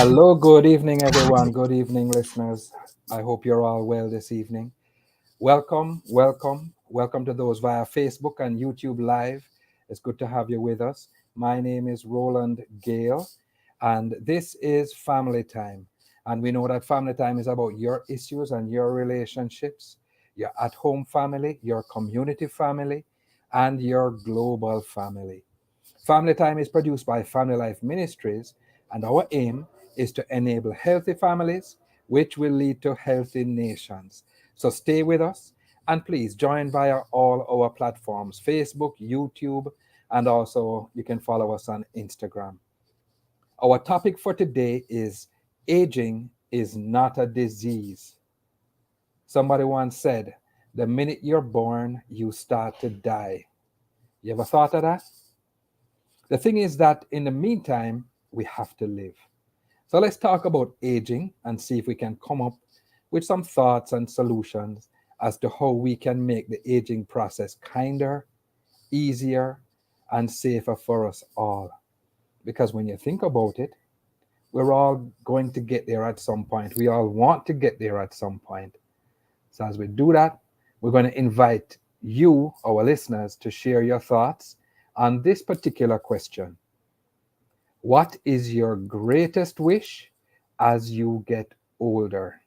Hello, good evening, everyone. Good evening, listeners. I hope you're all well this evening. Welcome to those via Facebook and YouTube Live. It's good to have you with us. My name is Roland Gale, and this is Family Time. And we know that family time is about your issues and your relationships, your at home family, your community family, and your global family. Family Time is produced by Family Life Ministries, and our aim is to enable healthy families, which will lead to healthy nations. So stay with us and please join via all our platforms Facebook, YouTube, and also you can follow us on Instagram. Our topic for today is aging is not a disease. Somebody once said, the minute you're born, you start to die. You ever thought of that? The thing is that in the meantime, we have to live. So let's talk about aging and see if we can come up with some thoughts and solutions as to how we can make the aging process kinder, easier, and safer for us all. Because when you think about it, we're all going to get there at some point. We all want to get there at some point. So as we do that, we're going to invite you, our listeners, to share your thoughts on this particular question. What is your greatest wish as you get older?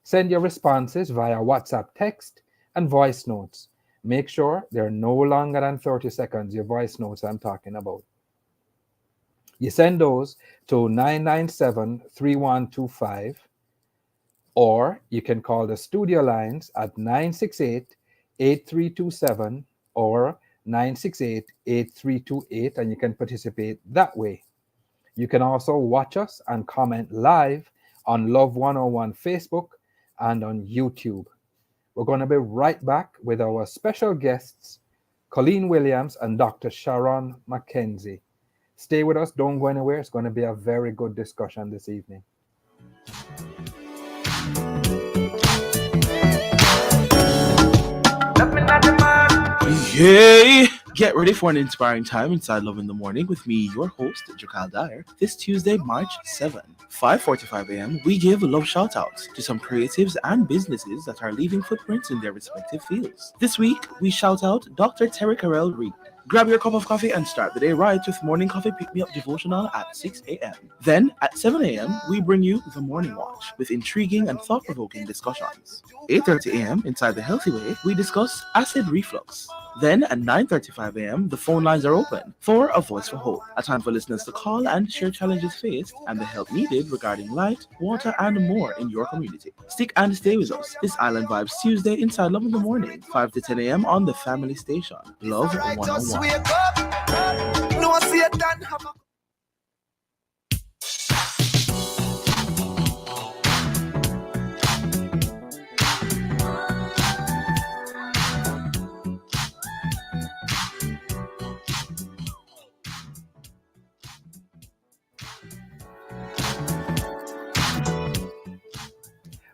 Send your responses via WhatsApp text and voice notes. Make sure they're no longer than 30 seconds, your voice notes I'm talking about. You send those to 997-3125, or you can call the studio lines at 968-8327 or 968-8328, and you can participate that way. You can also watch us and comment live on Love 101 Facebook and on YouTube. We're going to be right back with our special guests, Colleen Williams and Dr. Sharon Mackenzie. Stay with us, don't go anywhere. It's going to be a very good discussion this evening. Yay! Get ready for an inspiring time inside Love in the Morning with me, your host, Jakal Dyer. This Tuesday, March 7, 5:45 a.m., we give love shout-outs to some creatives and businesses that are leaving footprints in their respective fields. This week, we shout out Dr. Terry Carell Reed. Grab your cup of coffee and start the day right with Morning Coffee Pick Me Up Devotional at 6 a.m. Then, at 7 a.m., we bring you The Morning Watch with intriguing and thought-provoking discussions. 8:30 a.m., inside The Healthy Way, we discuss acid reflux. Then, at 9:35 a.m., the phone lines are open for A Voice for Hope, a time for listeners to call and share challenges faced and the help needed regarding light, water, and more in your community. Stick and stay with us this Island Vibes Tuesday inside Love in the Morning, 5 to 10 a.m. on the Family Station. Love 101.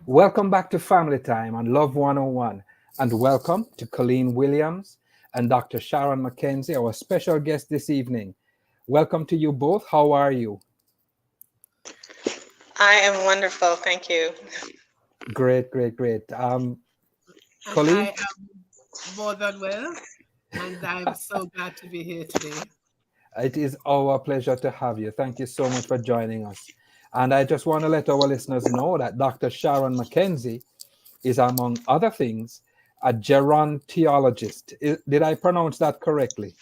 Welcome back to Family Time on Love 101, and welcome to Colleen Williams and Dr. Sharon Mackenzie, our special guest this evening. Welcome to you both. How are you? I am wonderful, thank you. Great. And Colleen? I am more than well, and I'm so glad to be here today. It is our pleasure to have you. Thank you so much for joining us. And I just want to let our listeners know that Dr. Sharon Mackenzie is, among other things, a gerontologist. Did I pronounce that correctly?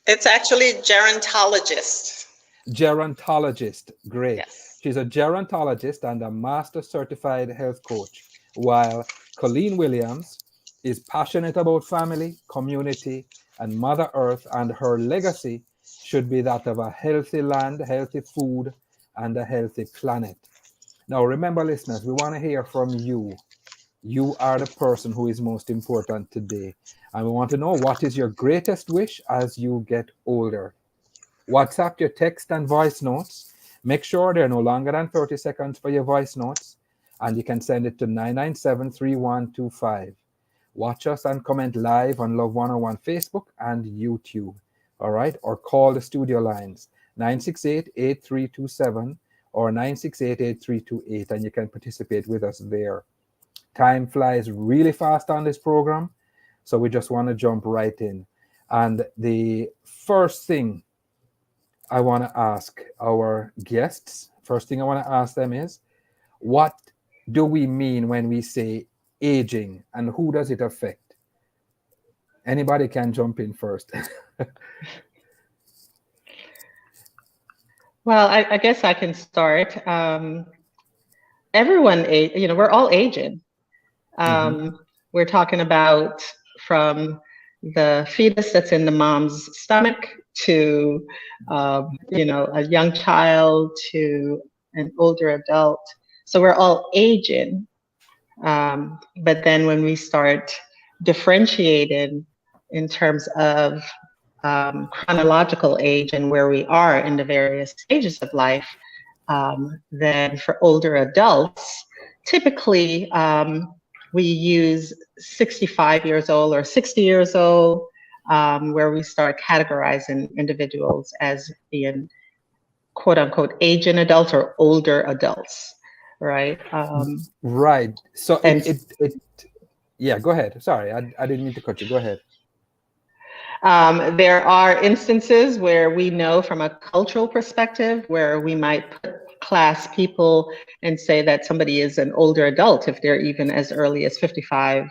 It's actually gerontologist. Gerontologist, great. Yes. She's a gerontologist and a master certified health coach, while Colleen Williams is passionate about family, community, and Mother Earth, and her legacy should be that of a healthy land, healthy food, and a healthy planet. Now, remember, listeners, we want to hear from you. You are the person who is most important today. And we want to know, what is your greatest wish as you get older? WhatsApp your text and voice notes. Make sure they're no longer than 30 seconds for your voice notes. And you can send it to 997-3125. Watch us and comment live on Love 101 Facebook and YouTube. All right? Or call the studio lines, 968-8327 or 9688328, and you can participate with us there. Time flies really fast on this program, so we just want to jump right in. And the first thing I want to ask our guests, is, what do we mean when we say aging, and who does it affect? Anybody can jump in first. Well, I guess I can start. Everyone, we're all aging. We're talking about from the fetus that's in the mom's stomach to, a young child to an older adult. So we're all aging. But then when we start differentiating in terms of chronological age and where we are in the various stages of life, then for older adults, typically we use 65 years old or 60 years old, where we start categorizing individuals as being quote unquote aging adults or older adults, right? Right. So And yeah, go ahead. Sorry, I didn't mean to cut you. Go ahead. There are instances where we know from a cultural perspective where we might class people and say that somebody is an older adult if they're even as early as 55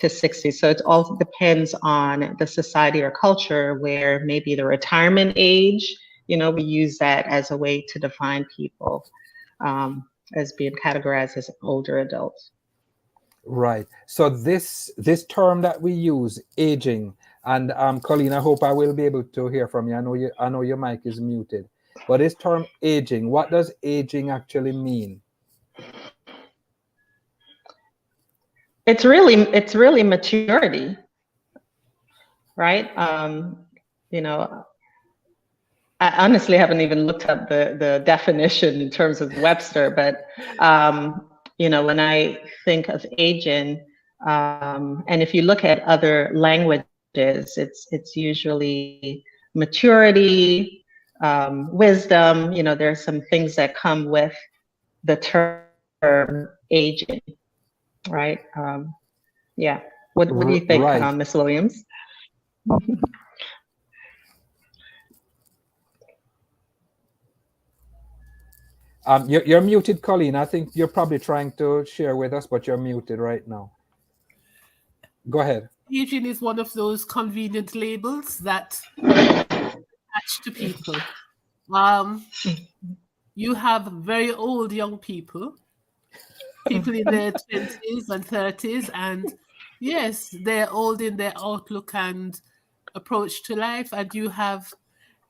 to 60. So it all depends on the society or culture where maybe the retirement age, we use that as a way to define people as being categorized as older adults. Right. So this term that we use, aging, and Colleen, I hope I will be able to hear from you. I know your mic is muted. But this term aging, what does aging actually mean? It's really maturity, right? I honestly haven't even looked up the definition in terms of Webster, but when I think of aging, and if you look at other languages, it's usually maturity, wisdom. There's some things that come with the term aging, right? Yeah. What do you think, Right. Ms. Williams? You're muted, Colleen. I think you're probably trying to share with us, but you're muted right now. Go ahead. Aging is one of those convenient labels that attach to people. You have very old young people in their 20s and 30s, and yes, they're old in their outlook and approach to life, and you have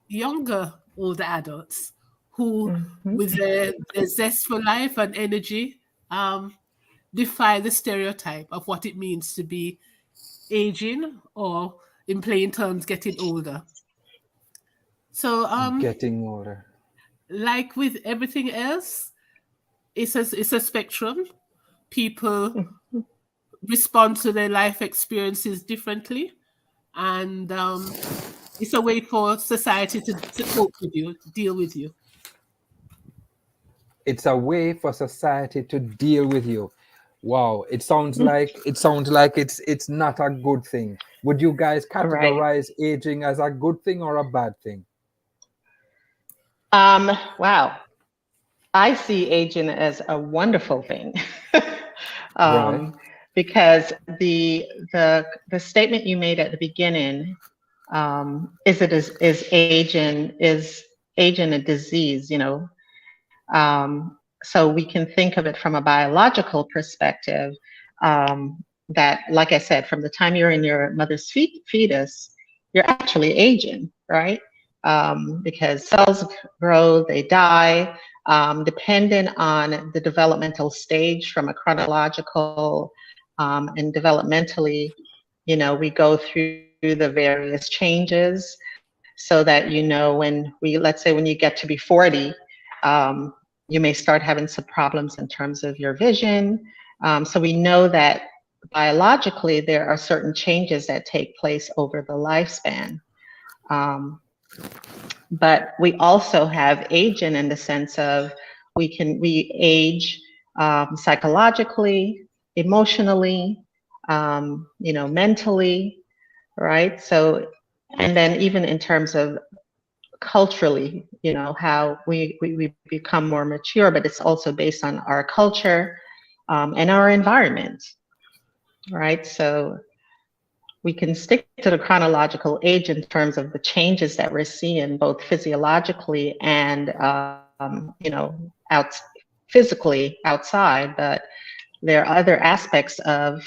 younger older adults who, with their zest for life and energy, defy the stereotype of what it means to be aging, or in plain terms, getting older. So Getting older. like with everything else, it's a spectrum. People respond to their life experiences differently, and it's a way for society to cope with you, to deal with you. It's a way for society to deal with you. Wow, it sounds like it's not a good thing. Would you guys categorize aging as a good thing or a bad thing? Wow. I see aging as a wonderful thing. Right. Because the statement you made at the beginning, is aging a disease, so we can think of it from a biological perspective, that, like I said, from the time you're in your mother's fetus, you're actually aging, right? Because cells grow, they die, depending on the developmental stage from a chronological and developmentally, we go through the various changes so that, let's say when you get to be 40, you may start having some problems in terms of your vision. So we know that biologically there are certain changes that take place over the lifespan. But we also have aging in the sense of we age psychologically, emotionally, mentally, right? So, and then even in terms of culturally, how we become more mature, but it's also based on our culture and our environment, right? So we can stick to the chronological age in terms of the changes that we're seeing both physiologically and physically outside, but there are other aspects of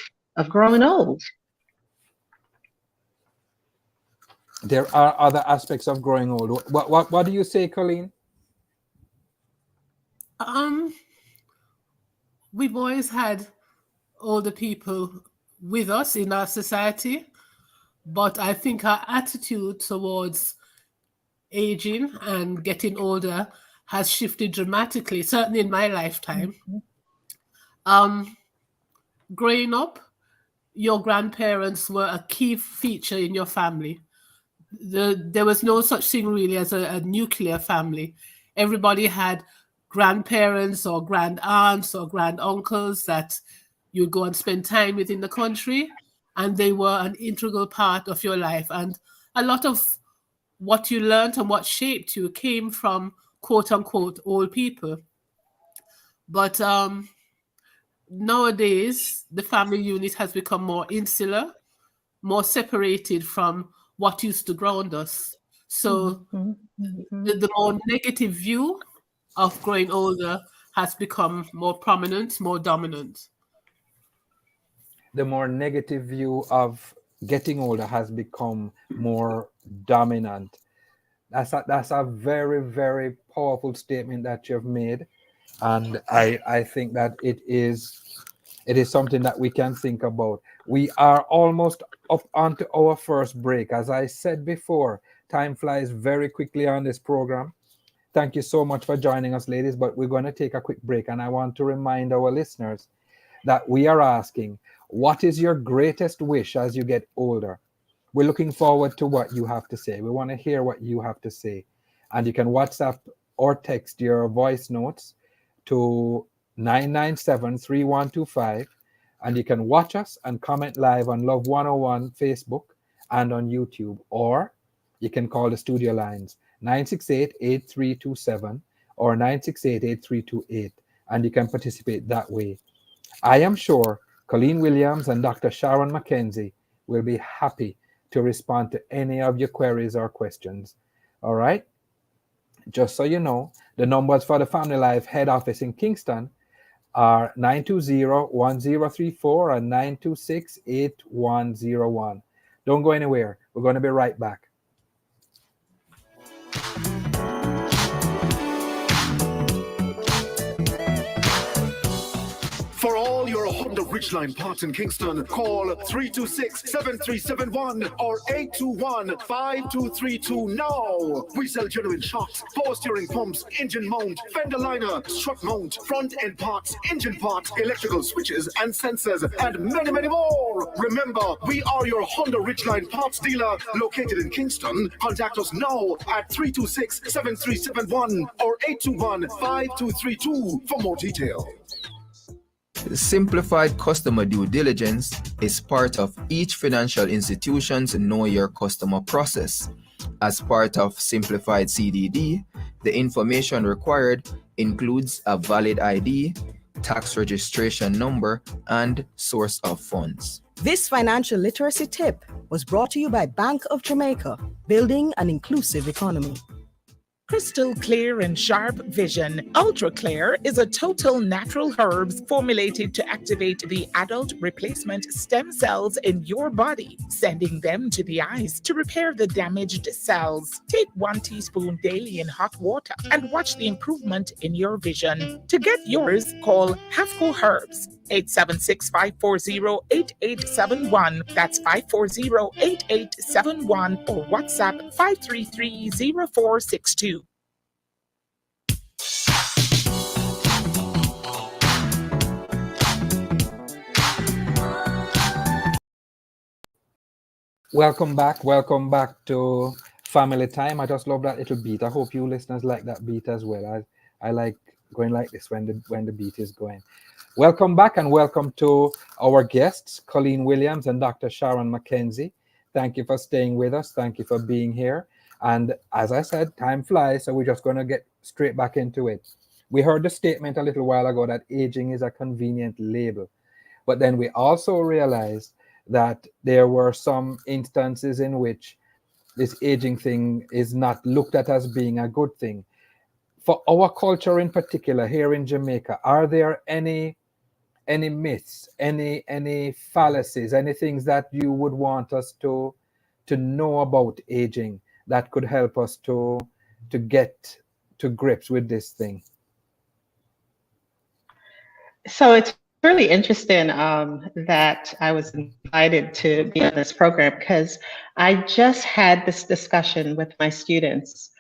growing old. There are other aspects of growing old. What do you say, Colleen? We've always had older people with us in our society, but I think our attitude towards aging and getting older has shifted dramatically, certainly in my lifetime. Growing up, your grandparents were a key feature in your family. There was no such thing really as a nuclear family. Everybody had grandparents or grand aunts or grand uncles that you'd go and spend time with in the country, and they were an integral part of your life. And a lot of what you learned and what shaped you came from quote unquote old people. But nowadays, the family unit has become more insular, more separated from what used to ground us. So the more negative view of growing older has become more prominent, more dominant. The more negative view of getting older has become more dominant. That's a very, very powerful statement that you've made. And I think that it is something that we can think about. We are almost up onto our first break. As I said before, time flies very quickly on this program. Thank you so much for joining us, ladies, but we're going to take a quick break. And I want to remind our listeners that we are asking, what is your greatest wish as you get older? We're looking forward to what you have to say. We want to hear what you have to say. And you can WhatsApp or text your voice notes to 997-3125. And you can watch us and comment live on Love 101 Facebook and on YouTube. Or you can call the studio lines 968-8327 or 968-8328. And you can participate that way. I am sure Colleen Williams and Dr. Sharon McKenzie will be happy to respond to any of your queries or questions. All right? Just so you know, the numbers for the Family Life head office in Kingston are 920-1034 and 926-8101. Don't go anywhere. We're going to be right back. For all your Honda Ridgeline parts in Kingston, call 326-7371 or 821-5232 now. We sell genuine shocks, power steering pumps, engine mount, fender liner, strut mount, front end parts, engine parts, electrical switches and sensors, and many, many more. Remember, we are your Honda Ridgeline parts dealer located in Kingston. Contact us now at 326-7371 or 821-5232 for more detail. Simplified customer due diligence is part of each financial institution's Know Your Customer process. As part of Simplified CDD, the information required includes a valid ID, tax registration number, and source of funds. This financial literacy tip was brought to you by Bank of Jamaica, building an inclusive economy. Crystal Clear and Sharp Vision. Ultra Clear is a total natural herbs formulated to activate the adult replacement stem cells in your body, sending them to the eyes to repair the damaged cells. Take 1 teaspoon daily in hot water and watch the improvement in your vision. To get yours, call Hafco Herbs 876-540-8871. That's 540-8871 or WhatsApp 533-0462. Welcome back to Family Time. I just love that little beat. I hope you listeners like that beat as well. I like going like this when the beat is going. Welcome back and welcome to our guests, Colleen Williams and Dr. Sharon McKenzie. Thank you for staying with us. Thank you for being here. And as I said, time flies, so we're just going to get straight back into it. We heard the statement a little while ago that aging is a convenient label. But then we also realized that there were some instances in which this aging thing is not looked at as being a good thing. For our culture in particular, here in Jamaica, are there any myths, any fallacies, any things that you would want us to know about aging that could help us to get to grips with this thing? So it's really interesting that I was invited to be on this program, because I just had this discussion with my students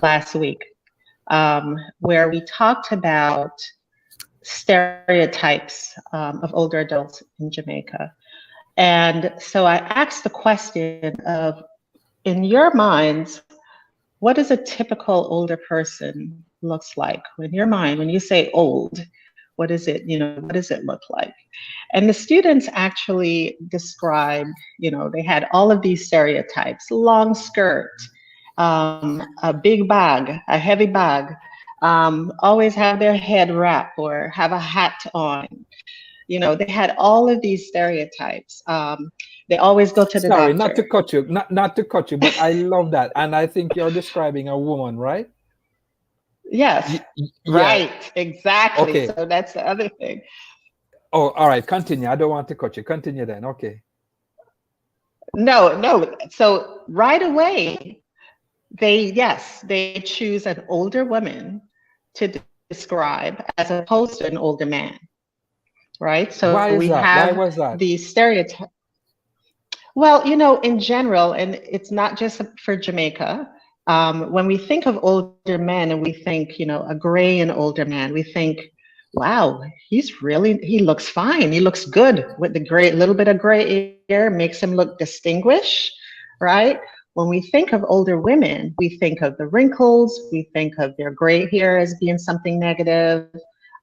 last week, where we talked about stereotypes of older adults in Jamaica. And so I asked the question of, in your minds, what does a typical older person looks like? In your mind, when you say old, what is it, what does it look like? And the students actually described, they had all of these stereotypes: long skirt, a big bag, a heavy bag, always have their head wrap or have a hat on. They had all of these stereotypes. They always go to the Sorry, doctor. not to cut you, but I love that. And I think you're describing a woman, right? Yes, Yeah. right, exactly. Okay. So that's the other thing. Oh, all right, continue. I don't want to cut you. Continue then. Okay. No. So right away, they choose an older woman to describe as opposed to an older man, right? So Why is we that? have Why was that? these stereotypes. Well, in general, and it's not just for Jamaica, when we think of older men and we think, a gray and older man, we think, wow, he looks fine. He looks good with the little bit of gray hair, makes him look distinguished, right? When we think of older women, we think of the wrinkles, we think of their gray hair as being something negative.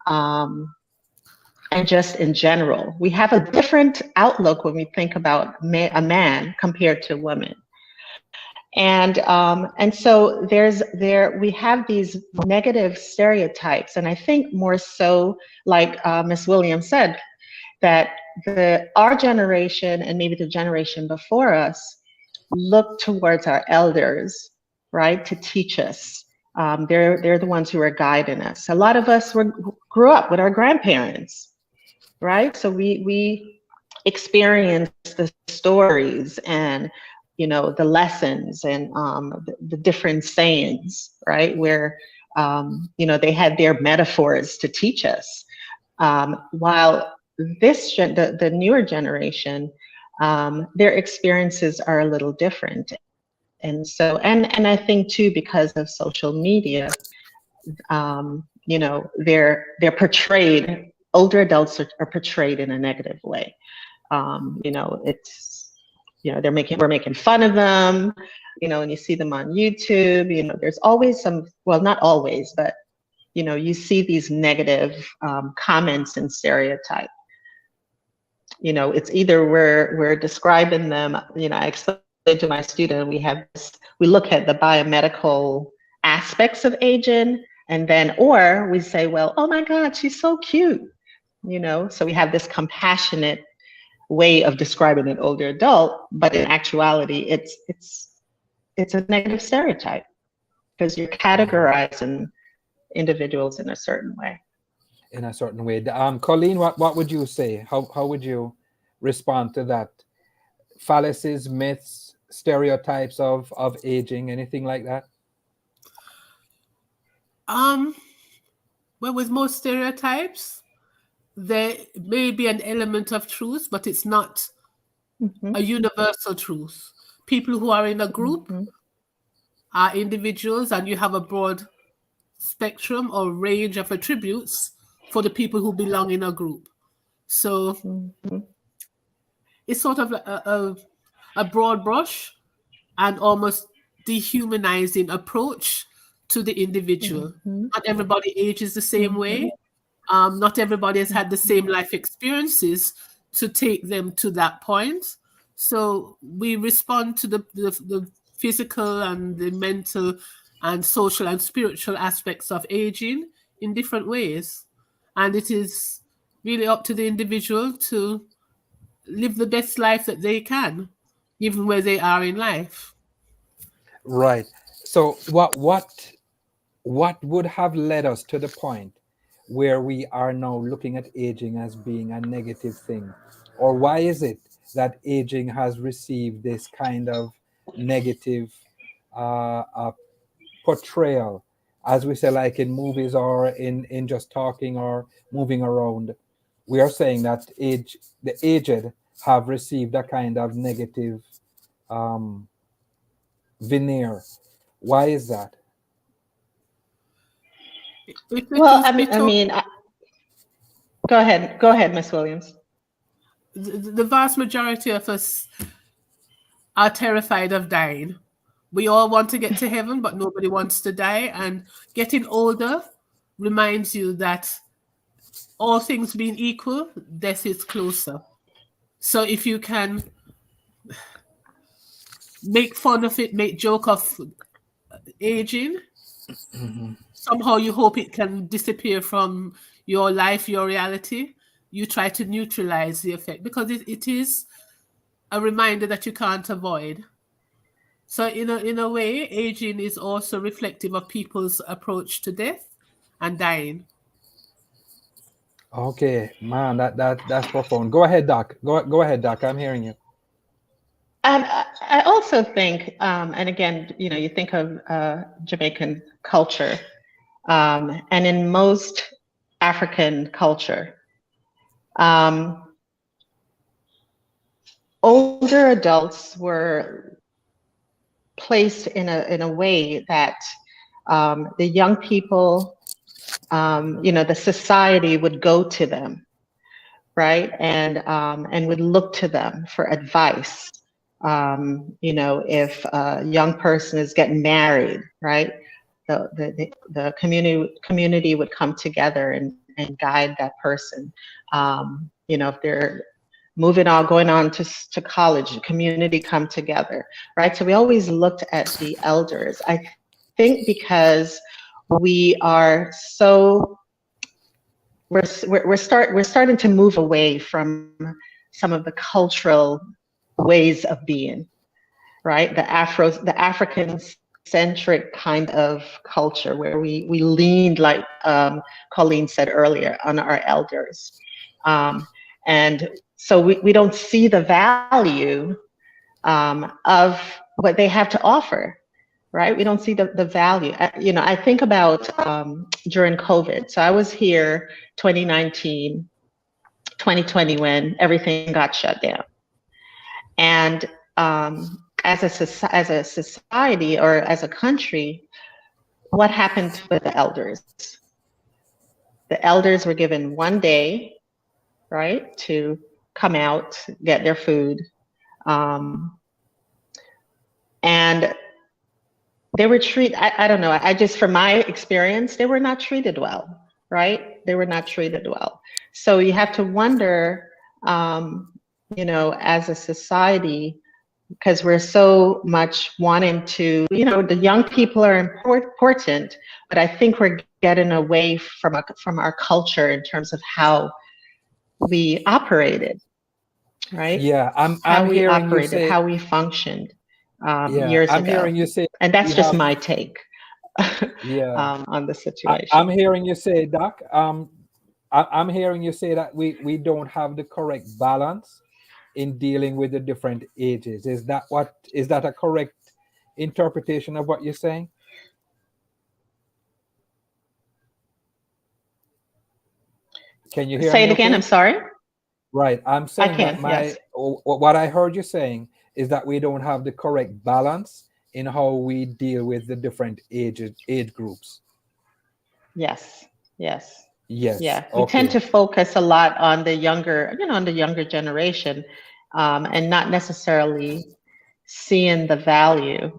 And just in general, we have a different outlook when we think about a man compared to a woman. And so we have these negative stereotypes, and I think more so, like Ms. Williams said, that our generation and maybe the generation before us look towards our elders, right, to teach us. They're the ones who are guiding us. A lot of us grew up with our grandparents, right? So we experience the stories and the lessons and the different sayings, right? Where they had their metaphors to teach us. While the newer generation, their experiences are a little different. And so, and I think too, because of social media, they're portrayed, older adults are portrayed in a negative way. We're making fun of them, and you see them on YouTube, there's always not always, but, you see these negative comments and stereotypes. It's either we're describing them, I explained to my student, we look at the biomedical aspects of aging, and then, or we say, well, oh my God, she's so cute, so we have this compassionate way of describing an older adult, but in actuality, it's a negative stereotype because you're categorizing individuals in a certain way. Colleen, what would you say? How would you respond to that? Fallacies, myths, stereotypes of aging, anything like that? Well, with most stereotypes, there may be an element of truth, but it's not a universal truth. People who are in a group are individuals, and you have a broad spectrum or range of attributes for the people who belong in a group. So it's sort of a broad brush and almost dehumanizing approach to the individual. Mhm. Not everybody ages the same way. Not everybody has had the same life experiences to take them to that point. So we respond to the physical and the mental and social and spiritual aspects of aging in different ways. And it is really up to the individual to live the best life that they can, given where they are in life. Right. So what would have led us to the point where we are now looking at aging as being a negative thing? Or why is it that aging has received this kind of negative portrayal, as we say, like in movies or in just talking or moving around? We are saying that the aged have received a kind of negative um, veneer. Why is that? If we Well, can be told, go ahead, Miss Williams. the vast majority of us are terrified of dying. We all want to get to heaven, but nobody wants to die. And getting older reminds you that all things being equal, death is closer. So if you can make fun of it, make joke of aging, somehow you hope it can disappear from your life, your reality. You try to neutralize the effect because it is a reminder that you can't avoid. So in a way, aging is also reflective of people's approach to death and dying. Okay, man, that's profound. Go ahead, Doc. Go ahead, Doc. I'm hearing you. And I also think, and again, you think of Jamaican culture, and in most African culture, older adults were placed in a way that the young people, the society would go to them, right, and would look to them for advice. If a young person is getting married, right, the community would come together and guide that person. If they're moving on, going on to college, the community come together, right? So we always looked at the elders. I think because we are so we're starting to move away from some of the cultural ways of being, right? The African centric kind of culture where we leaned, like Colleen said earlier, on our elders. And so we don't see the value of what they have to offer, right? We don't see the value. I think about during COVID. So I was here 2019, 2020 when everything got shut down. And as a society or as a country, what happened with the elders? The elders were given one day, right, to come out, get their food. And they were treated, I don't know, I just, from my experience, they were not treated well, right? They were not treated well. So you have to wonder, as a society, because we're so much wanting to, the young people are important, but I think we're getting away from our culture in terms of how we operated, right? Yeah, I'm How we hearing you operated, say. how we functioned Yeah, years I'm ago. hearing you say. And that's we just have. my take Yeah, on the situation. I'm hearing you say, Doc. I'm hearing you say that we don't have the correct balance in dealing with the different ages. Is that a correct interpretation of what you're saying? Can you hear Say me it again, okay? I'm sorry. Right. I'm I saying that can, yes. what I heard you saying is that we don't have the correct balance in how we deal with the different age groups. Yes, yes. Yes. Yeah, we tend to focus a lot on the younger, on the younger generation, and not necessarily seeing the value,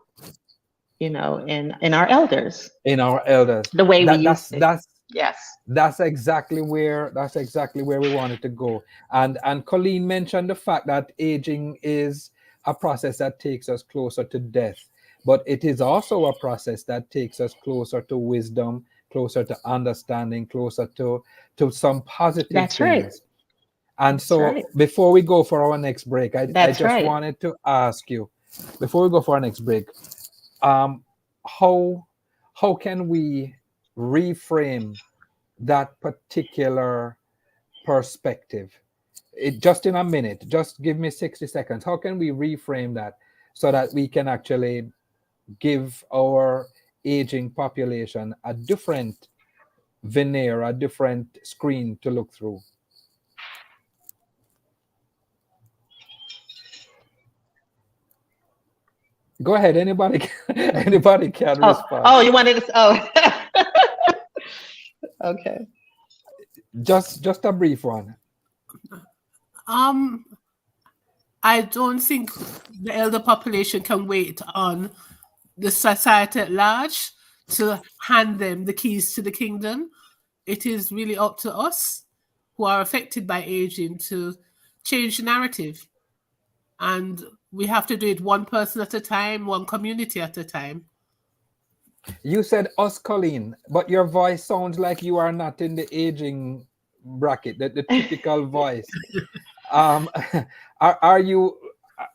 in our elders, in our elders. the way we That used to. that's Yes. that's exactly where we wanted to go. And Colleen mentioned the fact that aging is a process that takes us closer to death, but it is also a process that takes us closer to wisdom, closer to understanding, closer to some positive That's right. things. And That's so right. before we go for our next break, I That's just right. wanted to ask you, before we go for our next break, how can we reframe that particular perspective? Just in a minute, just give me 60 seconds. How can we reframe that so that we can actually give our aging population a different veneer, a different screen to look through? Go ahead. Anybody can respond. Oh, you wanted to. Oh, okay. Just a brief one. I don't think the elder population can wait on the society at large to hand them the keys to the kingdom. It is really up to us who are affected by aging to change the narrative. And we have to do it one person at a time, one community at a time. You said us, Colleen, but your voice sounds like you are not in the aging bracket, the typical voice. Are you?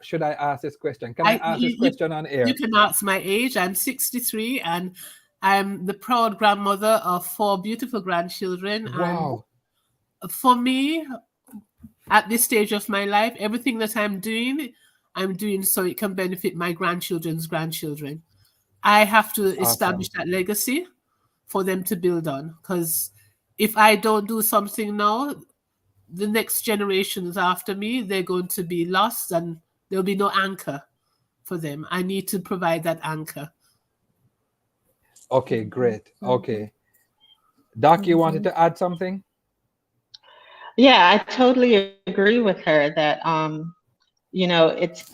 Should I ask this question? Can I ask this question on air? You can ask my age. I'm 63, and I'm the proud grandmother of 4 beautiful grandchildren. Wow. And for me, at this stage of my life, everything that I'm doing so it can benefit my grandchildren's grandchildren. I have to establish that legacy for them to build on, because if I don't do something now, the next generations after me, they're going to be lost and there'll be no anchor for them. I need to provide that anchor. Okay, great. Okay. Doc, you wanted to add something? Yeah, I totally agree with her that it's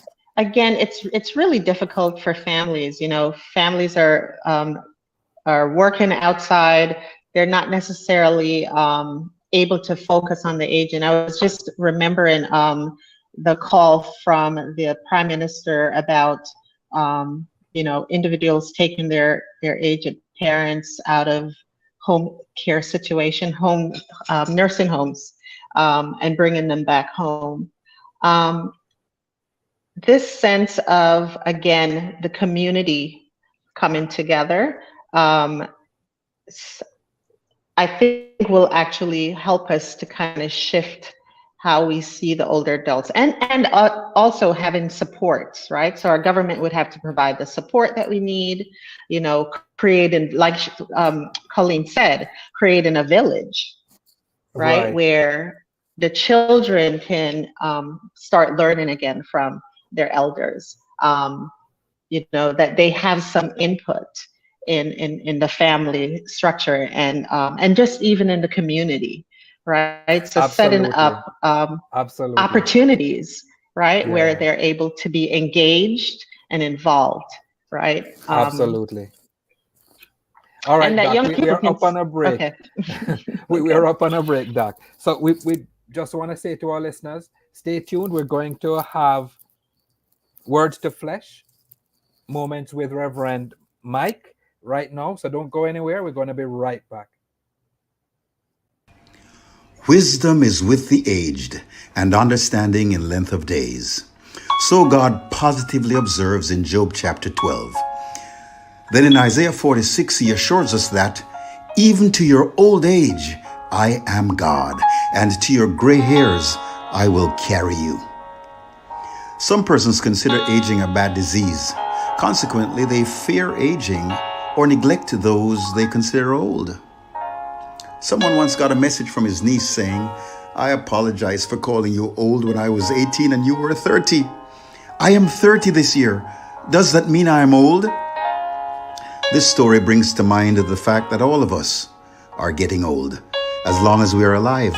really difficult for families. Families are working outside. They're not necessarily able to focus on the aging. I was just remembering the call from the Prime Minister about individuals taking their aged parents out of home care situation, nursing homes, and bringing them back home. This sense of, again, the community coming together, I think will actually help us to kind of shift how we see the older adults, and also having supports, right? So our government would have to provide the support that we need, creating, like Colleen said, creating a village, right? Where the children can start learning again from their elders, that they have some input in the family structure and just even in the community, right? So setting up opportunities, right, where they're able to be engaged and involved, right? Absolutely. All right, Doc, we are up on a break. Okay. we are up on a break, Doc. So we just want to say to our listeners, stay tuned. We're going to have Words to Flesh, Moments with Reverend Mike right now. So don't go anywhere. We're going to be right back. Wisdom is with the aged, and understanding in length of days. So God positively observes in Job chapter 12. Then in Isaiah 46, he assures us that even to your old age, I am God, and to your gray hairs, I will carry you. Some persons consider aging a bad disease. Consequently, they fear aging or neglect those they consider old. Someone once got a message from his niece saying, I apologize for calling you old when I was 18 and you were 30. I am 30 this year. Does that mean I am old? This story brings to mind the fact that all of us are getting old, as long as we are alive.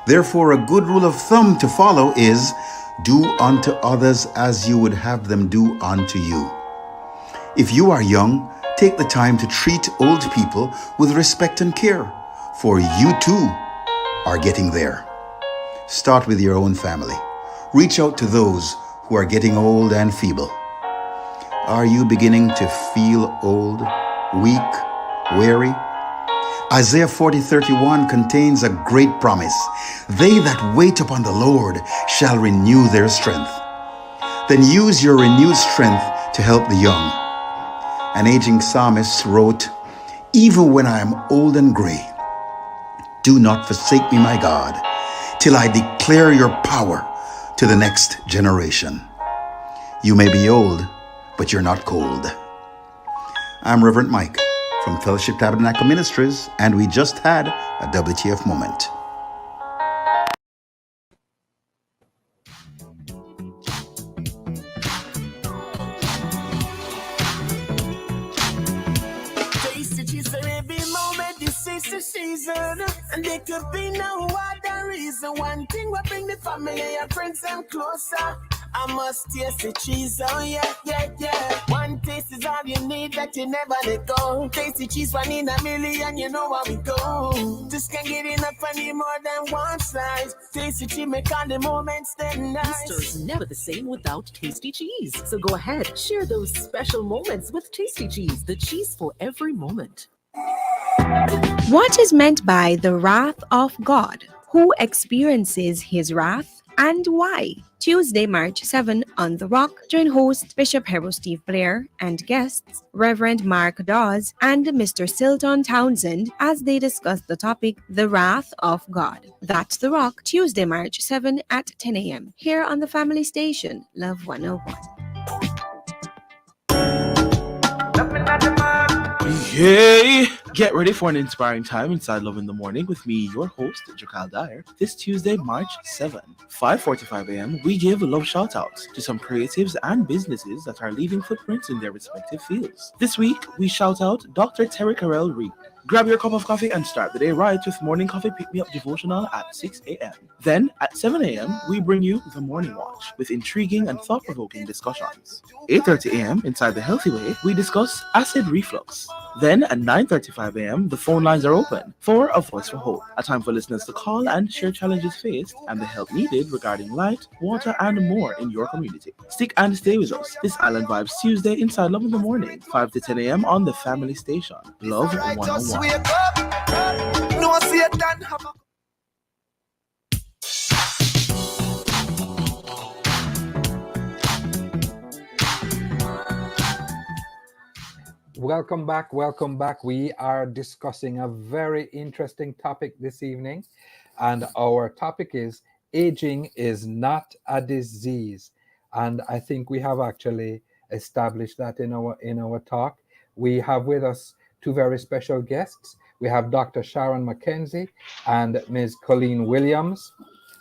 Therefore, a good rule of thumb to follow is, do unto others as you would have them do unto you. If you are young, take the time to treat old people with respect and care, for you too are getting there. Start with your own family. Reach out to those who are getting old and feeble. Are you beginning to feel old, weak, weary? Isaiah 40:31 contains a great promise. They that wait upon the Lord shall renew their strength. Then use your renewed strength to help the young. An aging psalmist wrote, "Even when I am old and gray, do not forsake me, my God, till I declare your power to the next generation." You may be old, but you're not cold. I'm Reverend Mike from Fellowship Tabernacle Ministries, and we just had a WTF moment. Season, and there could be no other reason. One thing will bring the family and friends them closer. I must taste the cheese, oh yeah, yeah, yeah. One taste is all you need, that you never let go. Taste the cheese, 1 in a million, you know how we go. Just can't get enough, I need more than one slice. Taste the cheese, make all the moments then nice. Easter's never the same without tasty cheese. So go ahead, share those special moments with Tasty Cheese, the cheese for every moment. What is meant by the wrath of God? Who experiences his wrath and why? Tuesday, March 7 on The Rock. Join host Bishop Hero Steve Blair and guests Reverend Mark Dawes and Mr. Silton Townsend as they discuss the topic, the wrath of God. That's The Rock, Tuesday, March 7 at 10 a.m. here on the family station, Love 101. Yay! Get ready for an inspiring time inside Love in the Morning with me, your host, Jakal Dyer. This Tuesday, March 7, 5:45 a.m., we give love shout-outs to some creatives and businesses that are leaving footprints in their respective fields. This week, we shout out Dr. Terry Carell Reed. Grab your cup of coffee and start the day right with Morning Coffee Pick Me Up Devotional at 6 a.m. Then, at 7 a.m., we bring you The Morning Watch with intriguing and thought-provoking discussions. 8:30 a.m., inside The Healthy Way, we discuss acid reflux. Then, at 9:35 a.m., the phone lines are open for A Voice for Hope, a time for listeners to call and share challenges faced and the help needed regarding light, water, and more in your community. Stick and stay with us this Island Vibes Tuesday inside Love in the Morning, 5 to 10 a.m. on the family station, Love 101. Welcome back. Welcome back. We are discussing a very interesting topic this evening, and our topic is aging is not a disease. And I think we have actually established that in our talk. We have with us two very special guests. We have Dr. Sharon McKenzie and Ms. Colleen Williams,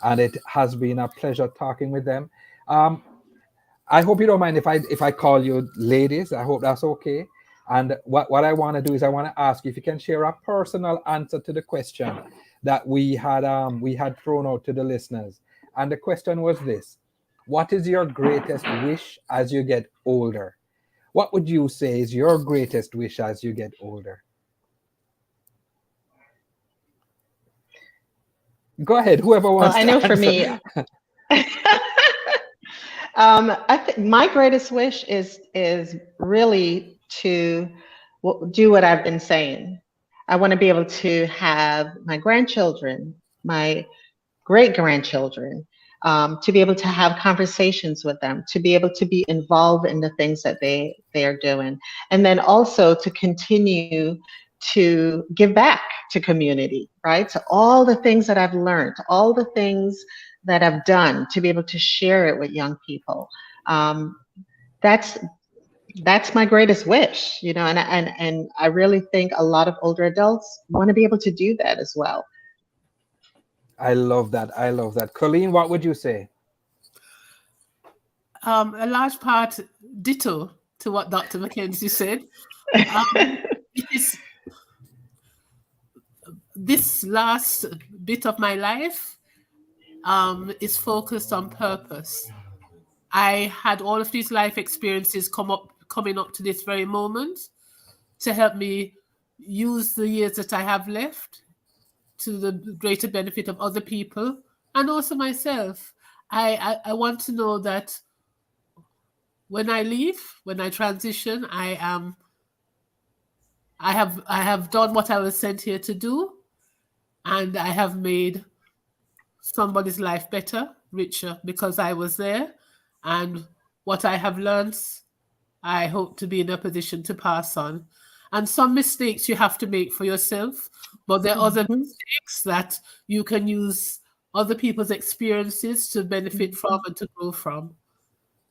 and it has been a pleasure talking with them. I hope you don't mind if I call you ladies. I hope that's okay. And what I want to do is I want to ask you if you can share a personal answer to the question that we had thrown out to the listeners. And the question was this: what is your greatest wish as you get older? What would you say is your greatest wish as you get older? Go ahead, whoever wants to I know answer. for me, I think my greatest wish is really to do what I've been saying. I want to be able to have my grandchildren, my great-grandchildren, to be able to have conversations with them, to be able to be involved in the things that they are doing, and then also to continue to give back to community, right? So all the things that I've learned, all the things that I've done, to be able to share it with young people. That's my greatest wish, you know, and I really think a lot of older adults want to be able to do that as well. I love that. I love that. Colleen, what would you say? A large part ditto to what Dr. McKenzie said. It is this last bit of my life is focused on purpose. I had all of these life experiences come up coming up to this very moment to help me use the years that I have left to the greater benefit of other people and also myself. I want to know that when I leave, when I transition, I have done what I was sent here to do, and I have made somebody's life better, richer, because I was there. And what I have learned, I hope to be in a position to pass on. And some mistakes you have to make for yourself, but there are other mistakes that you can use other people's experiences to benefit from and to grow from.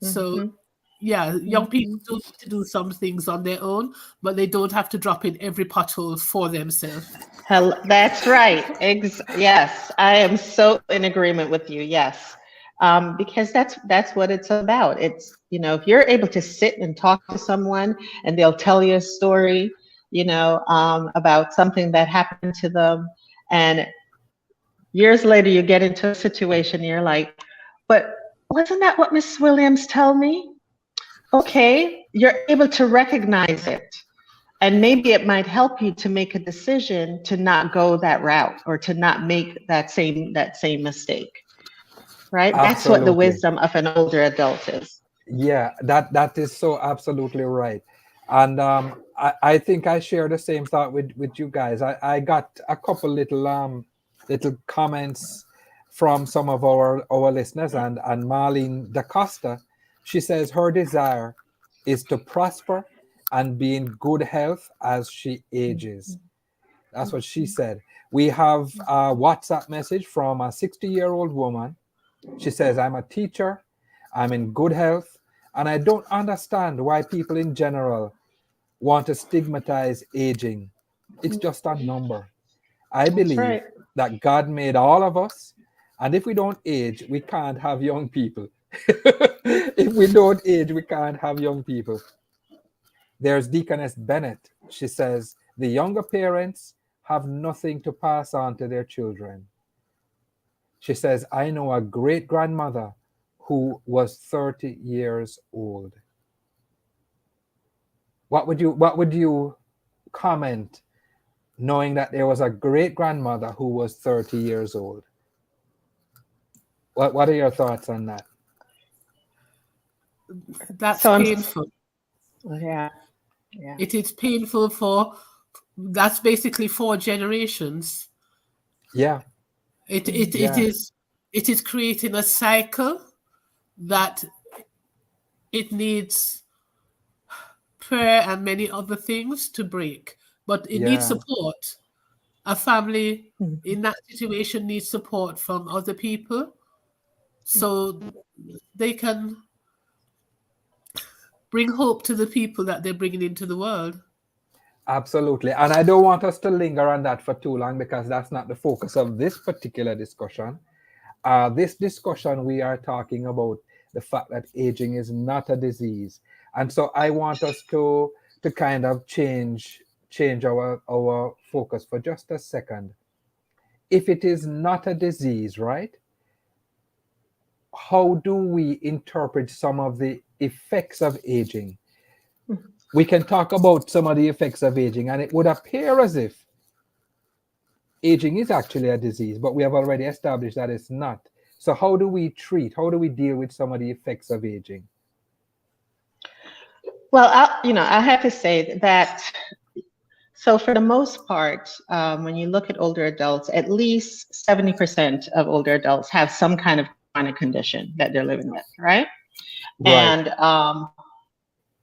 So, yeah, young people do need to do some things on their own, but they don't have to drop in every pothole for themselves. That's right. Yes, I am so in agreement with you. Yes, because that's what it's about. It's, if you're able to sit and talk to someone and they'll tell you a story, about something that happened to them, and years later you get into a situation, you're like, but wasn't that what Miss Williams told me? Okay, you're able to recognize it. And maybe it might help you to make a decision to not go that route or to not make that same mistake. Right? Absolutely. That's what the wisdom of an older adult is. Yeah, that is so absolutely right. And I think I share the same thought with you guys. I got a couple little comments from some of our listeners, and Marlene DaCosta, she says her desire is to prosper and be in good health as she ages. That's what she said. We have a WhatsApp message from a 60-year-old woman. She says, I'm a teacher, I'm in good health, and I don't understand why people in general want to stigmatize aging. It's just a number. I believe that God made all of us, and if we don't age, we can't have young people. If we don't age, we can't have young people. There's Deaconess Bennett. She says, the younger parents have nothing to pass on to their children. She says, I know a great-grandmother who was 30 years old. What would you comment knowing that there was a great-grandmother who was 30 years old? What are your thoughts on that? That's painful. Yeah. It is painful that's basically 4 generations. Yeah. It is creating a cycle that it needs prayer and many other things to break, but it needs support. A family in that situation needs support from other people so they can bring hope to the people that they're bringing into the world. Absolutely. And I don't want us to linger on that for too long because that's not the focus of this particular discussion. This discussion, we are talking about the fact that aging is not a disease. And so I want us to kind of change our focus for just a second. If it is not a disease, right? How do we interpret some of the effects of aging? We can talk about some of the effects of aging, and it would appear as if aging is actually a disease, but we have already established that it's not. So how do we deal with some of the effects of aging? Well, I have to say that, so for the most part, when you look at older adults, at least 70% of older adults have some kind of chronic condition that they're living with, right? And,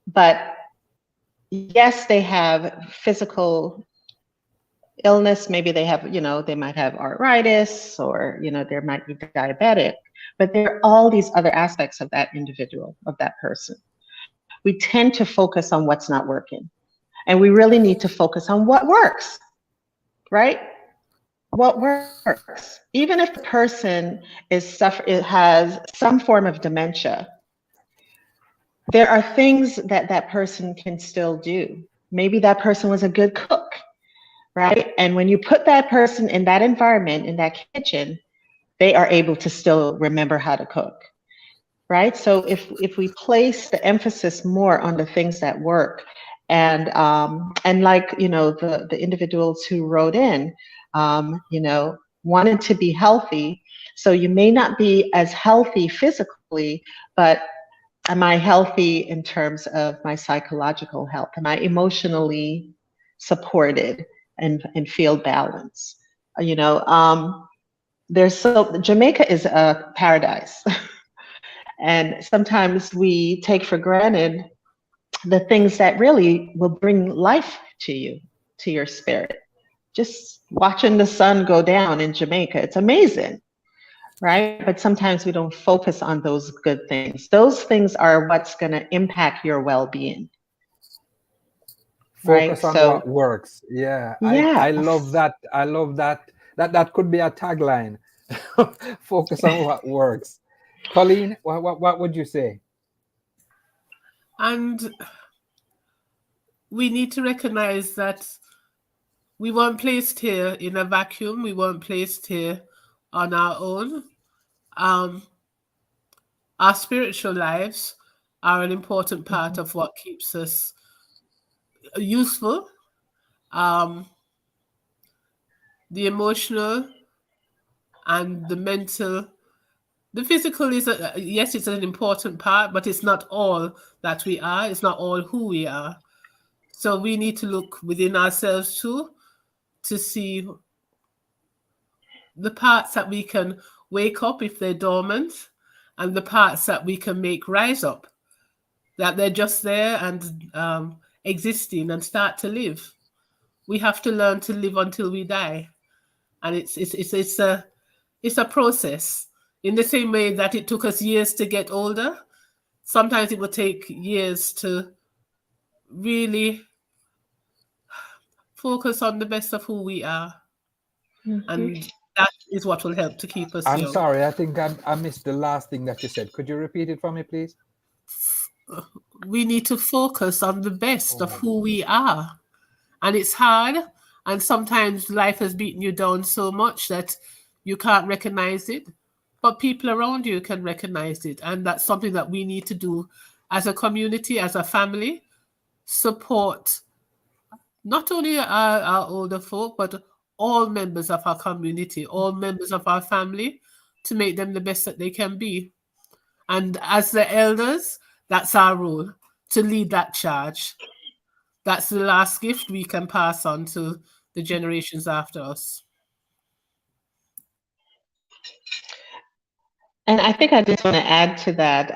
but yes, they have physical illness. Maybe they have, they might have arthritis or, they might be diabetic, but there are all these other aspects of that individual, of that person. We tend to focus on what's not working. And we really need to focus on what works, right? What works. Even if the person has some form of dementia, there are things that person can still do. Maybe that person was a good cook, right? And when you put that person in that environment, in that kitchen, they are able to still remember how to cook. right? So if we place the emphasis more on the things that work, and like, you know, the individuals who wrote in, you know, wanted to be healthy. So you may not be as healthy physically, but am I healthy in terms of my psychological health? Am I emotionally supported and feel balanced? You know, Jamaica is a paradise. And sometimes we take for granted the things that really will bring life to you, to your spirit. Just watching the sun go down in Jamaica, it's amazing, right? But sometimes we don't focus on those good things. Those things are what's going to impact your well-being. Right? Focus on So, what works. Yeah, I yes. love that. I love that. That could be a tagline. Focus on what works. Colleen, what would you say? And we need to recognize that we weren't placed here in a vacuum. We weren't placed here on our own. Our spiritual lives are an important part of what keeps us useful. The emotional and the mental, the physical is, yes, it's an important part, but it's not all that we are. It's not all who we are. So we need to look within ourselves too, to see the parts that we can wake up if they're dormant, and the parts that we can make rise up, that they're just there and existing and start to live. We have to learn to live until we die, and it's a process. In the same way that it took us years to get older, sometimes it will take years to really focus on the best of who we are, and that is what will help to keep us I'm young. sorry, I think I missed the last thing that you said. Could you repeat it for me, please? We need to focus on the best of who we are. And it's hard. And sometimes life has beaten you down so much that you can't recognize it. But people around you can recognize it. And that's something that we need to do as a community, as a family. Support not only our older folk, but all members of our community, all members of our family, to make them the best that they can be. And as the elders, that's our role, to lead that charge. That's the last gift we can pass on to the generations after us. And I think I just want to add to that,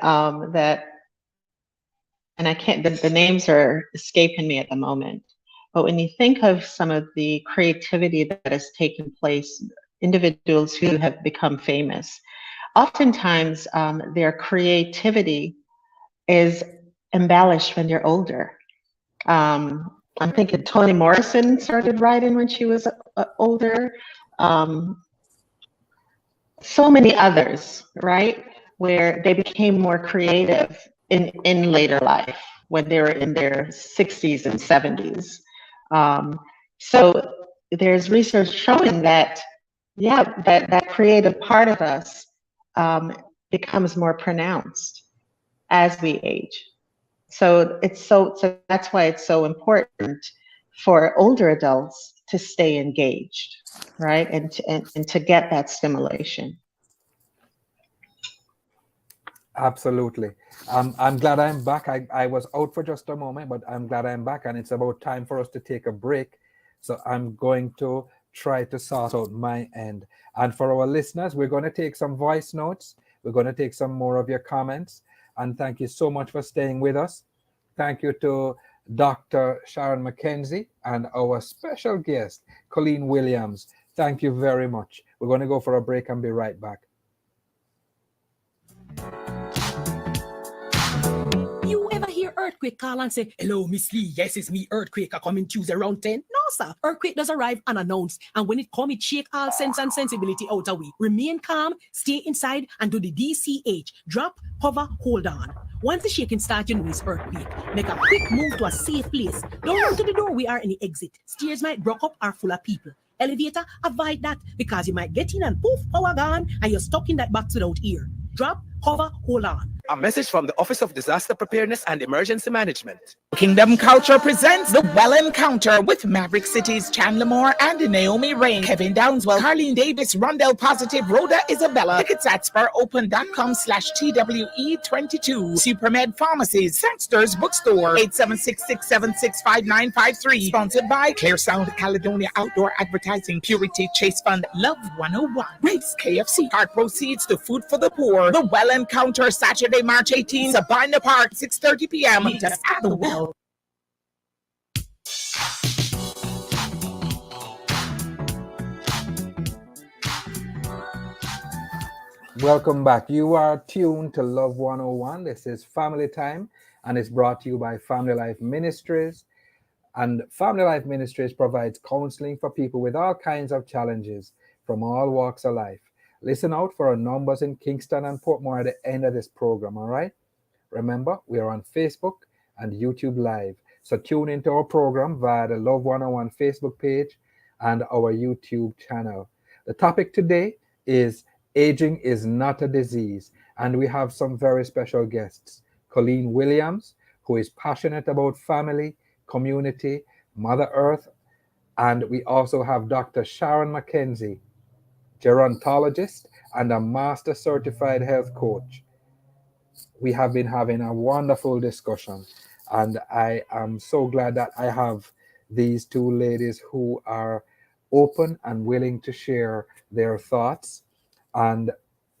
and I can't, the names are escaping me at the moment, but when you think of some of the creativity that has taken place, individuals who have become famous, oftentimes their creativity is embellished when they're older. I'm thinking Toni Morrison started writing when she was older. So many others, right? Where they became more creative in later life when they were in their 60s and 70s. So there's research showing that, yeah, that creative part of us becomes more pronounced as we age. So that's why it's so important for older adults to stay engaged, right? And to get that stimulation. Absolutely. I'm glad I'm back. I was out for just a moment, but I'm glad I'm back, and it's about time for us to take a break. So I'm going to try to sort out my end. And for our listeners, we're going to take some voice notes. We're going to take some more of your comments. And thank you so much for staying with us. Thank you to Dr. Sharon McKenzie and our special guest, Colleen Williams. Thank you very much. We're going to go for a break and be right back. You ever hear Earthquake call and say, "Hello, Miss Lee, yes, it's me, Earthquake, I coming Tuesday around 10? No, sir. Earthquake does arrive unannounced. And when it come, it shake all sense and sensibility out of we. Remain calm, stay inside, and do the DCH. Drop, hover, hold on. Once the shaking starts, you know it's earthquake. Make a quick move to a safe place. Don't run to the door, we are in the exit. Stairs might block up or full of people. Elevator, avoid that because you might get in and poof, power gone, and you're stuck in that box without ear. Drop, hover, hold on. A message from the Office of Disaster Preparedness and Emergency Management. Kingdom Culture presents The Well Encounter with Maverick City's Chandler Moore and Naomi Rain, Kevin Downswell, Carlene Davis, Rondell Positive, Rhoda Isabella. Tickets at sparopen.com/TWE22. Supermed Pharmacies, Sangster's Bookstore, 876-676-5953. Sponsored by Clear Sound Caledonia Outdoor Advertising, Purity Chase Fund, Love 101, Race KFC. Part proceeds to Food for the Poor. The Well Encounter, Saturday, March 18th, Sabina Park, 6:30 p.m. Meet us at the Well. Welcome back. You are tuned to Love 101. This is Family Time, and it's brought to you by Family Life Ministries. And Family Life Ministries provides counseling for people with all kinds of challenges from all walks of life. Listen out for our numbers in Kingston and Portmore at the end of this program, all right? Remember, we are on Facebook and YouTube Live. So tune into our program via the Love 101 Facebook page and our YouTube channel. The topic today is Aging is Not a Disease. And we have some very special guests. Colleen Williams, who is passionate about family, community, Mother Earth. And we also have Dr. Sharon McKenzie, gerontologist and a master certified health coach. We have been having a wonderful discussion, and I am so glad that I have these two ladies who are open and willing to share their thoughts. And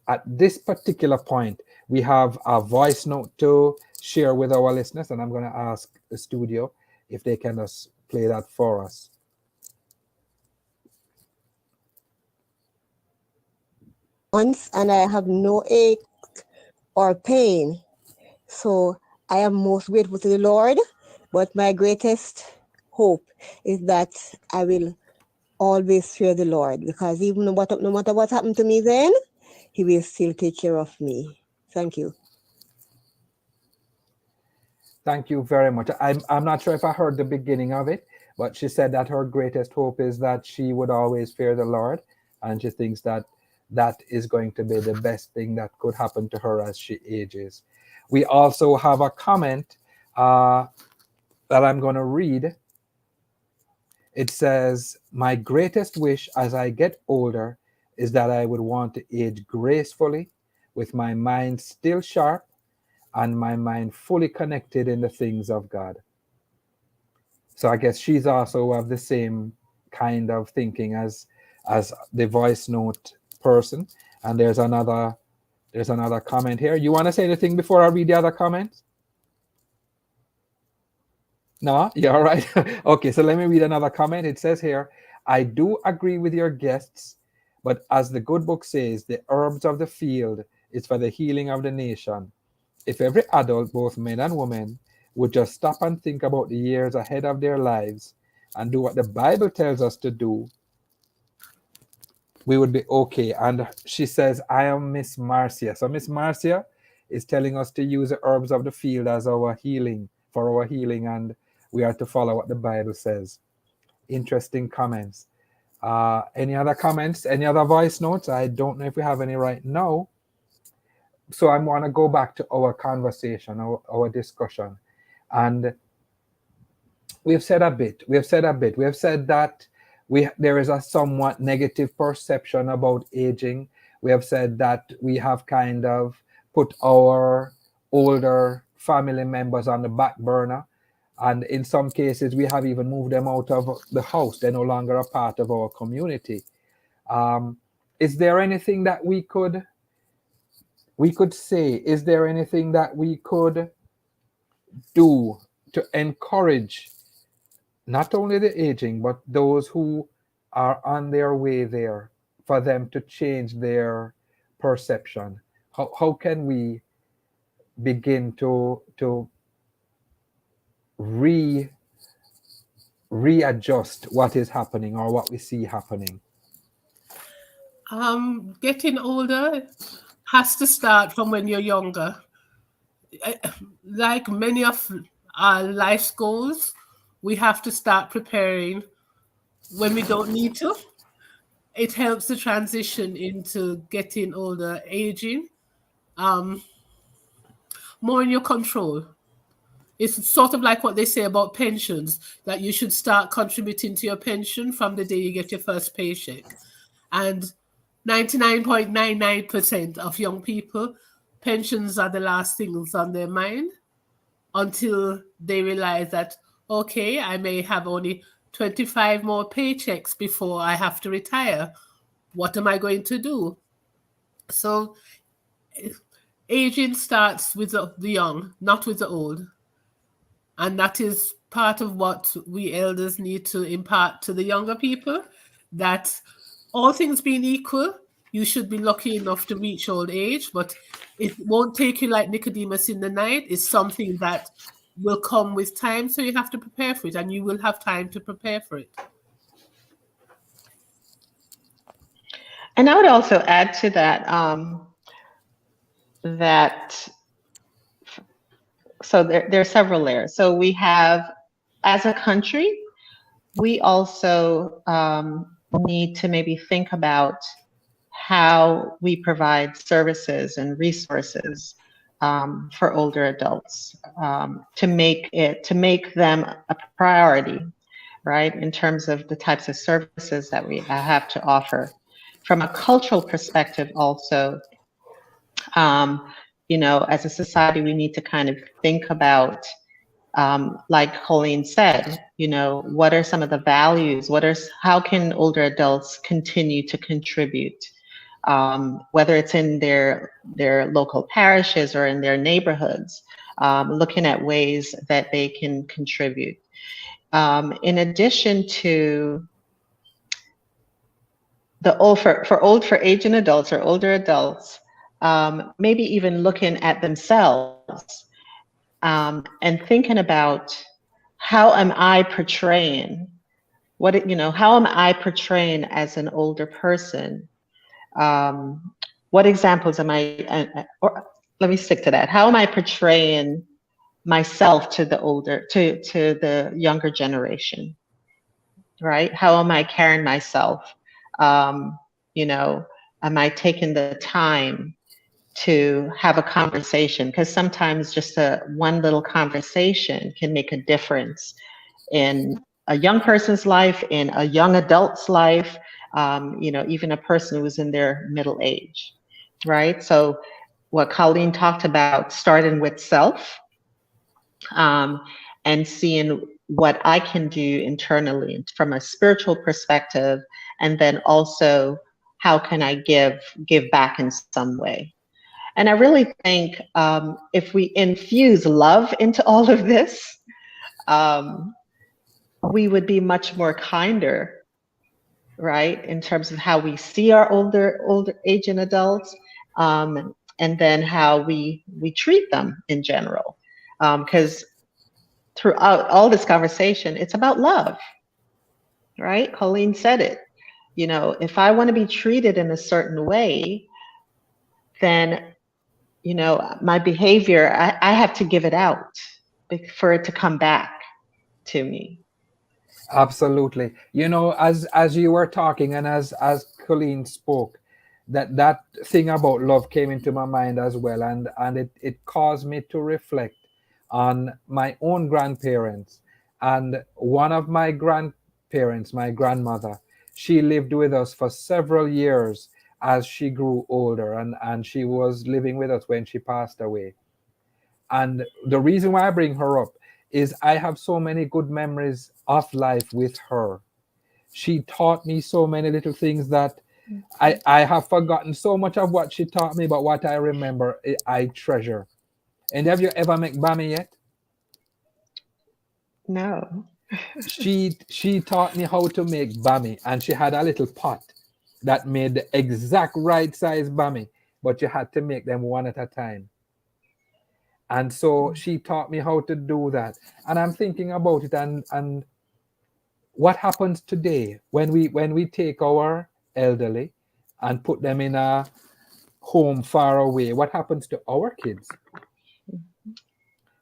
at this particular point, we have a voice note to share with our listeners, and I'm going to ask the studio if they can just play that for us. And I have no ache or pain. So I am most grateful to the Lord, but my greatest hope is that I will always fear the Lord, because even no matter what happened to me then, He will still take care of me. Thank you. Thank you very much. I'm not sure if I heard the beginning of it, but she said that her greatest hope is that she would always fear the Lord, and she thinks that that is going to be the best thing that could happen to her as she ages. We also have a comment that I'm going to read. It says, my greatest wish as I get older is that I would want to age gracefully, with my mind still sharp and my mind fully connected in the things of God. So I guess she's also of the same kind of thinking as the voice note person. And there's another comment here. You want to say anything before I read the other comments? No? Yeah, all right. Okay, so let me read another comment. It says here, I do agree with your guests, but as the good book says, the herbs of the field is for the healing of the nation. If every adult, both men and women, would just stop and think about the years ahead of their lives and do what the Bible tells us to do, we would be okay. And she says, I am Miss Marcia. So Miss Marcia is telling us to use the herbs of the field as our healing, for our healing, and we are to follow what the Bible says. Interesting comments. Any other comments? Any other voice notes? I don't know if we have any right now. So I want to go back to our conversation, our discussion. And we've said a bit. We have said that there is a somewhat negative perception about aging. We have said that we have kind of put our older family members on the back burner. And in some cases, we have even moved them out of the house. They're no longer a part of our community. Is there anything that we could say? Is there anything that we could do to encourage not only the aging, but those who are on their way there, for them to change their perception? How can we begin to readjust what is happening or what we see happening? Getting older has to start from when you're younger. Like many of our life's goals, we have to start preparing when we don't need to. It helps the transition into getting older, aging. more in your control. It's sort of like what they say about pensions, that you should start contributing to your pension from the day you get your first paycheck. And 99.99% of young people, pensions are the last things on their mind until they realize that, okay, I may have only 25 more paychecks before I have to retire. What am I going to do? So aging starts with the young, not with the old. And that is part of what we elders need to impart to the younger people, that all things being equal, you should be lucky enough to reach old age, but it won't take you like Nicodemus in the night. It's something that will come with time, so you have to prepare for it, and you will have time to prepare for it. And I would also add to that, so there are several layers. So we have, as a country, we also need to maybe think about how we provide services and resources for older adults, to make them a priority, right, in terms of the types of services that we have to offer. From a cultural perspective also, as a society, we need to kind of think about, like Colleen said, what are some of the values? How can older adults continue to contribute, whether it's in their local parishes or in their neighborhoods, looking at ways that they can contribute. In addition to for aging adults or older adults, maybe even looking at themselves, and thinking about, how am I portraying how am I portraying as an older person? What examples am I, or let me stick to that. How am I portraying myself to the younger generation, right? How am I carrying myself? Am I taking the time to have a conversation? Because sometimes just one little conversation can make a difference in a young person's life, in a young adult's life, even a person who's in their middle age, right? So what Colleen talked about, starting with self, and seeing what I can do internally from a spiritual perspective, and then also how can I give back in some way. And I really think if we infuse love into all of this, we would be much more kinder, right, in terms of how we see our older aging adults, and then how we treat them in general. Because throughout all this conversation, it's about love, right? Colleen said it. If I want to be treated in a certain way, then my behavior, I have to give it out for it to come back to me. Absolutely. As you were talking, and as Colleen spoke, that thing about love came into my mind as well, and it caused me to reflect on my own grandparents. And one of my grandparents, my grandmother, she lived with us for several years as she grew older, and she was living with us when she passed away. And the reason why I bring her up is I have so many good memories of life with her. She taught me so many little things that I have forgotten so much of what she taught me, but what I remember, I treasure. And have you ever made bami yet? No. She taught me how to make bami, and she had a little pot that made the exact right size bami, but you had to make them one at a time. And so she taught me how to do that. And I'm thinking about it, and what happens today when we take our elderly and put them in a home far away? What happens to our kids?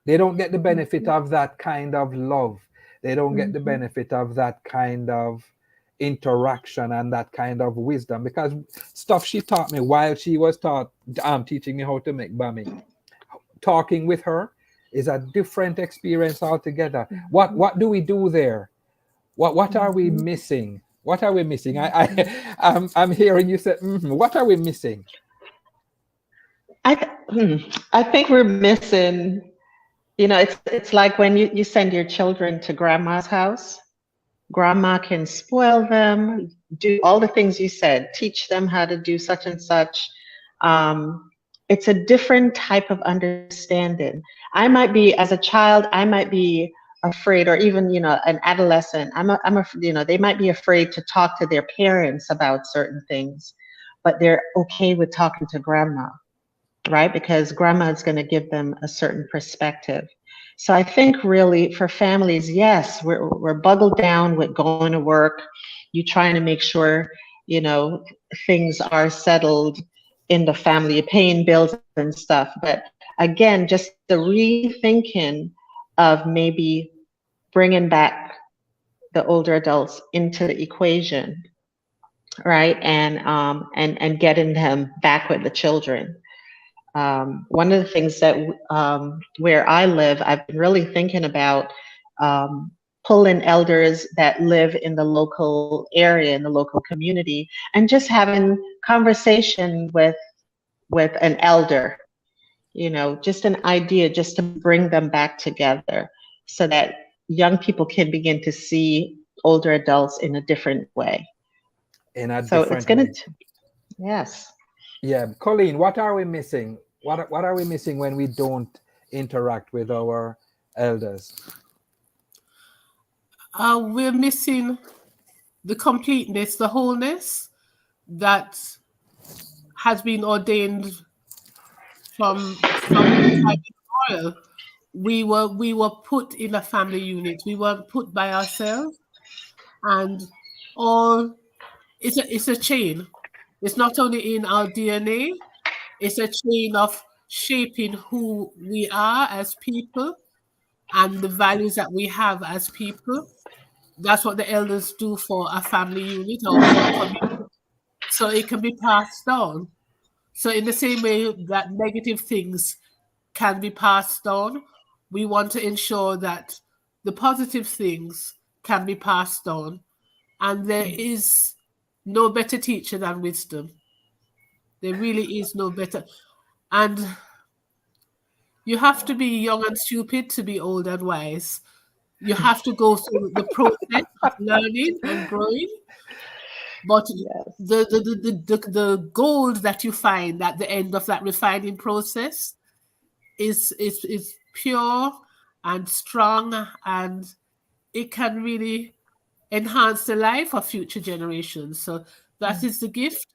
They don't get the benefit of that kind of love. They don't get the benefit of that kind of interaction and that kind of wisdom, because stuff she taught me while she was teaching me how to make bami, talking with her is a different experience altogether. What do we do there? What are we missing? What are we missing? I'm hearing you say, what are we missing? I think we're missing, it's like when you send your children to grandma's house. Grandma can spoil them, do all the things you said, teach them how to do such and such. It's a different type of understanding. I might be, as a child, I might be afraid, or even, an adolescent, they might be afraid to talk to their parents about certain things, but they're okay with talking to grandma, right? Because grandma is going to give them a certain perspective. So I think really for families, yes, we're buckled down with going to work. You trying to make sure, things are settled in the family, you're paying bills and stuff. But again, just the rethinking of maybe bringing back the older adults into the equation, right? And getting them back with the children. One of the things that where I live, I've been really thinking about pulling elders that live in the local area, in the local community, and just having conversation with an elder, just an idea, just to bring them back together so that young people can begin to see older adults in a different way. So it's going to, yes. Yeah, Colleen, what are we missing? What are we missing when we don't interact with our elders? We're missing the completeness, the wholeness that has been ordained from time immemorial. We were put in a family unit. We weren't put by ourselves, and it's a chain. It's not only in our DNA. It's a chain of shaping who we are as people and the values that we have as people. That's what the elders do for a family unit or for a community. So it can be passed down. So in the same way that negative things can be passed on, we want to ensure that the positive things can be passed on. And there is no better teacher than wisdom. There really is no better. And you have to be young and stupid to be old and wise. You have to go through the process of learning and growing. But the gold that you find at the end of that refining process is pure and strong, and it can really enhance the life of future generations. So that is the gift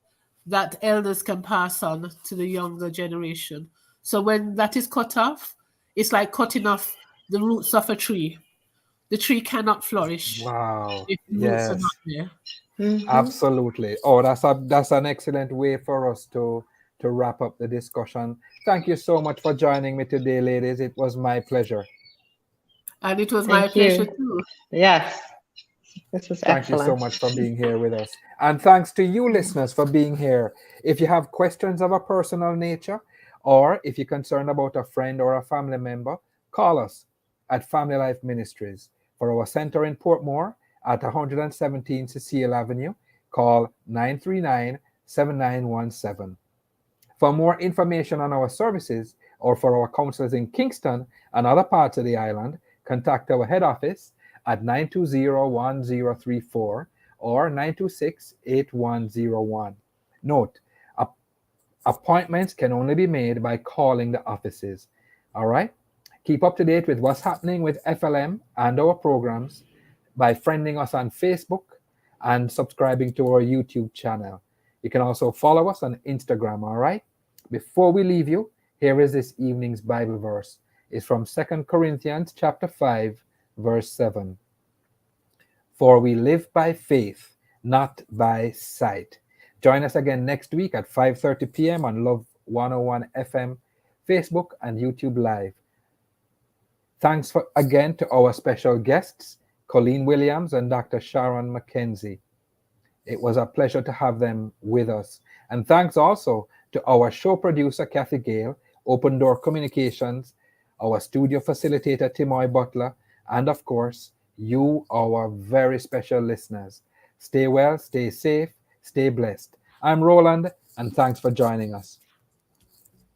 that elders can pass on to the younger generation. So when that is cut off, it's like cutting off the roots of a tree. The tree cannot flourish if the roots are not there. Absolutely. Oh, that's an excellent way for us to wrap up the discussion. Thank you so much for joining me today, ladies. It was my pleasure. And it was my pleasure too. Yes. This was Thank excellent. you so much for being here with us. And thanks to you listeners for being here. If you have questions of a personal nature, or if you're concerned about a friend or a family member, call us at Family Life Ministries. For our center in Portmore at 117 Cecile Avenue, call 939-7917. For more information on our services or for our counselors in Kingston and other parts of the island, contact our head office at 920-1034 or 926-8101. Note, appointments can only be made by calling the offices. All right? Keep up to date with what's happening with FLM and our programs by friending us on Facebook and subscribing to our YouTube channel. You can also follow us on Instagram, all right? Before we leave you, here is this evening's Bible verse. It's from 2 Corinthians chapter 5, verse 7. For we live by faith, not by sight. Join us again next week at 5:30 p.m. on Love 101 FM, Facebook, and YouTube Live. Thanks again to our special guests, Colleen Williams and Dr. Sharon McKenzie. It was a pleasure to have them with us. And thanks also to our show producer, Kathy Gale, Open Door Communications, our studio facilitator, Timoy Butler, and of course, you, our very special listeners. Stay well, stay safe, stay blessed. I'm Roland, and thanks for joining us.